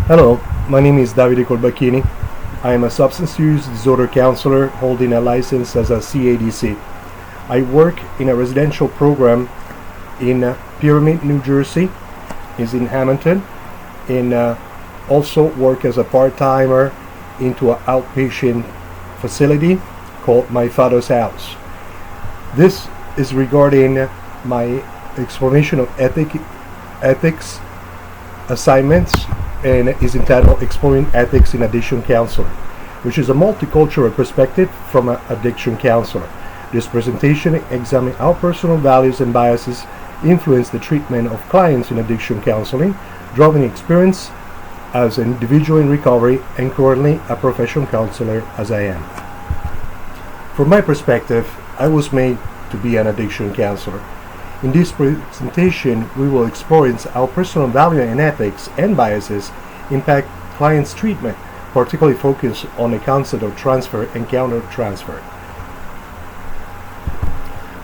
Hello, my name is Davide Colbacchini. I am a substance use disorder counselor holding a license as a CADC. I work in a residential program in Pyramid, New Jersey, is in Hamilton, and also work as a part-timer into an outpatient facility called My Father's House. This is regarding my explanation of ethics assignments, and is entitled Exploring Ethics in Addiction Counseling, which is a multicultural perspective from an addiction counselor. This presentation examines how personal values and biases influence the treatment of clients in addiction counseling, drawing experience as an individual in recovery and currently a professional counselor as I am. From my perspective, I was made to be an addiction counselor. In this presentation, we will explore how personal value and ethics and biases impact clients' treatment, particularly focus on the concept of transfer and countertransfer.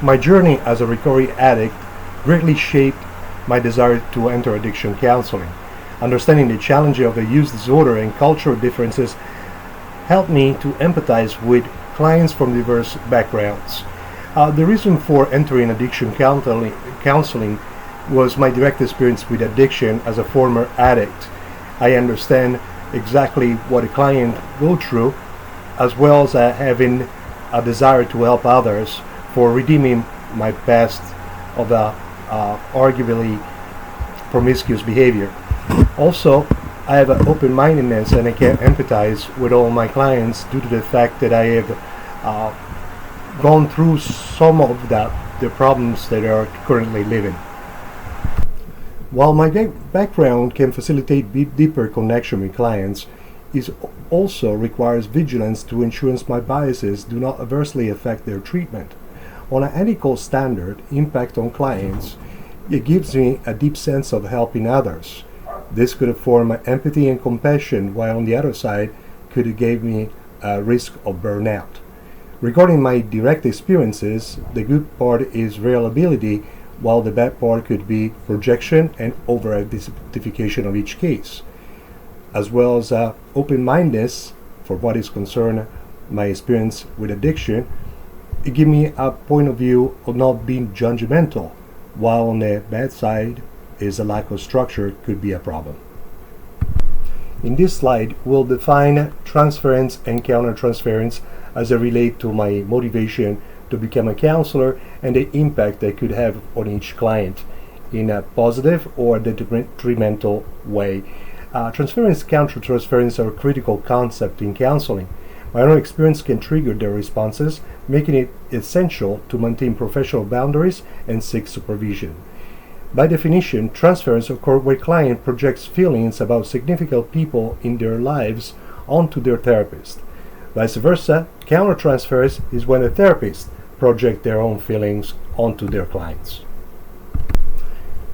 My journey as a recovery addict greatly shaped my desire to enter addiction counseling. Understanding the challenges of the use disorder and cultural differences helped me to empathize with clients from diverse backgrounds. The reason for entering addiction counseling was my direct experience with addiction as a former addict. I understand exactly what a client goes through, as well as having a desire to help others for redeeming my past of arguably promiscuous behavior. Also, I have an open-mindedness and I can empathize with all my clients due to the fact that I have gone through some of the problems that are currently living. While my background can facilitate deeper connection with clients, it also requires vigilance to ensure my biases do not adversely affect their treatment. On an ethical standard impact on clients, it gives me a deep sense of helping others. This could form empathy and compassion, while on the other side could give me a risk of burnout. Regarding my direct experiences, the good part is reliability, while the bad part could be projection and over-identification of each case, as well as open-mindedness for what is concerned my experience with addiction. It gives me a point of view of not being judgmental, while on the bad side is a lack of structure could be a problem. In this slide, we'll define transference and countertransference as they relate to my motivation to become a counselor and the impact they could have on each client in a positive or detrimental way. Transference and countertransference are a critical concept in counseling. My own experience can trigger their responses, making it essential to maintain professional boundaries and seek supervision. By definition, transference occurs where client projects feelings about significant people in their lives onto their therapist. Vice versa, countertransference is when a therapist projects their own feelings onto their clients.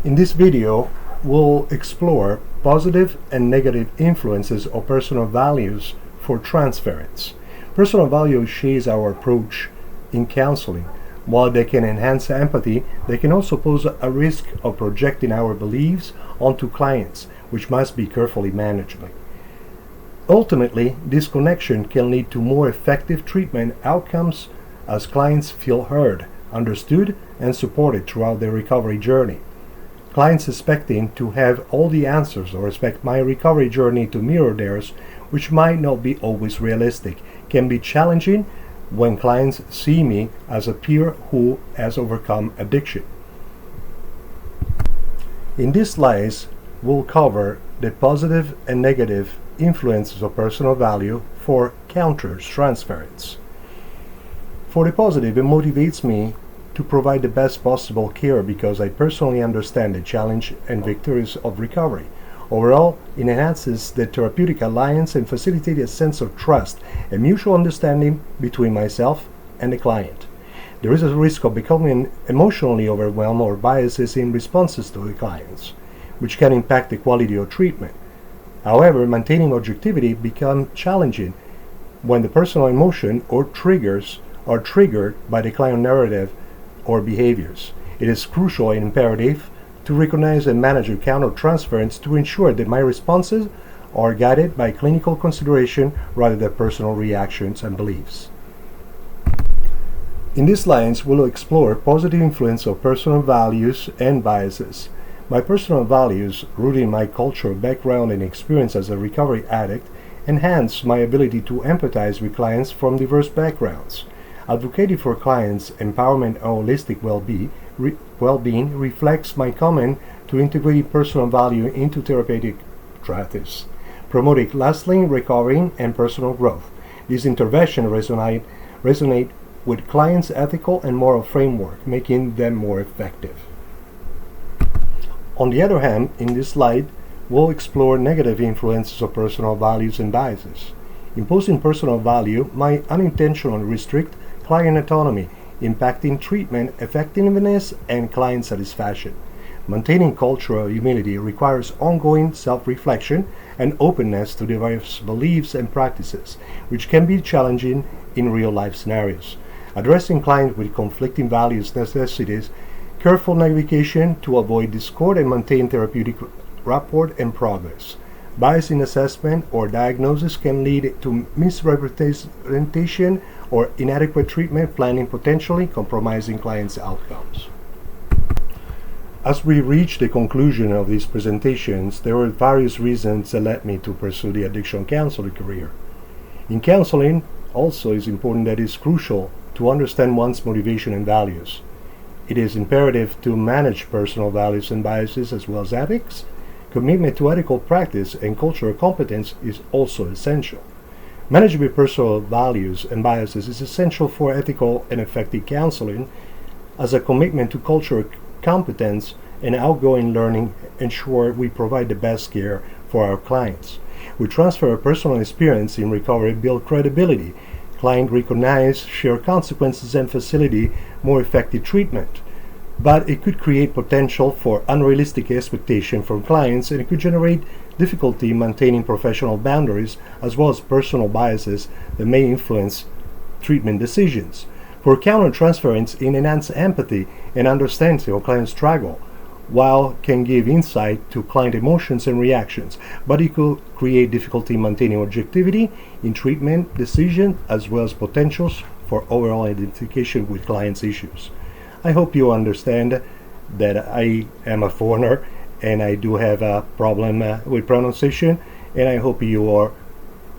In this video, we'll explore positive and negative influences of personal values for transference. Personal values shape our approach in counseling. While they can enhance empathy, they can also pose a risk of projecting our beliefs onto clients, which must be carefully managed. Ultimately, this connection can lead to more effective treatment outcomes as clients feel heard, understood, and supported throughout their recovery journey. Clients expecting to have all the answers or expect my recovery journey to mirror theirs, which might not be always realistic, can be challenging when clients see me as a peer who has overcome addiction. In these slides, we'll cover the positive and negative influences of personal value for countertransference. For the positive, it motivates me to provide the best possible care because I personally understand the challenge and victories of recovery. Overall, it enhances the therapeutic alliance and facilitates a sense of trust and mutual understanding between myself and the client. There is a risk of becoming emotionally overwhelmed or biases in responses to the clients, which can impact the quality of treatment. However, maintaining objectivity becomes challenging when the personal emotion or triggers are triggered by the client narrative or behaviors. It is crucial and imperative to recognize and manage countertransference to ensure that my responses are guided by clinical consideration rather than personal reactions and beliefs. In these lines, we'll explore positive influence of personal values and biases. My personal values, rooted in my cultural background and experience as a recovery addict, enhance my ability to empathize with clients from diverse backgrounds. Advocating for clients' empowerment and holistic well-being reflects my commitment to integrating personal value into therapeutic practice, promoting lasting recovery and personal growth. These interventions resonate with clients' ethical and moral framework, making them more effective. On the other hand, in this slide, we'll explore negative influences of personal values and biases. Imposing personal value might unintentionally restrict client autonomy, impacting treatment effectiveness and client satisfaction. Maintaining cultural humility requires ongoing self-reflection and openness to diverse beliefs and practices, which can be challenging in real-life scenarios. Addressing clients with conflicting values necessitates careful navigation to avoid discord and maintain therapeutic rapport and progress. Bias in assessment or diagnosis can lead to misrepresentation or inadequate treatment planning, potentially compromising clients' outcomes. As we reach the conclusion of these presentations, there were various reasons that led me to pursue the addiction counseling career. In counseling, also is important that it is crucial to understand one's motivation and values. It is imperative to manage personal values and biases as well as ethics. Commitment to ethical practice and cultural competence is also essential. Managing with personal values and biases is essential for ethical and effective counseling, as a commitment to cultural competence and outgoing learning ensure we provide the best care for our clients. We transfer our personal experience in recovery, build credibility. Client recognize, share consequences, and facilitate more effective treatment. But it could create potential for unrealistic expectation from clients, and it could generate difficulty maintaining professional boundaries as well as personal biases that may influence treatment decisions. For countertransference, it enhances empathy and understanding of client's struggle, while can give insight to client emotions and reactions, but it could create difficulty maintaining objectivity in treatment decision as well as potentials for overall identification with client's issues. I hope you understand that I am a foreigner and I do have a problem with pronunciation, and I hope you are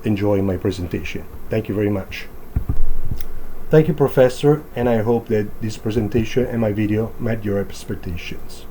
enjoying my presentation. Thank you very much. Thank you, Professor, and I hope that this presentation and my video met your expectations.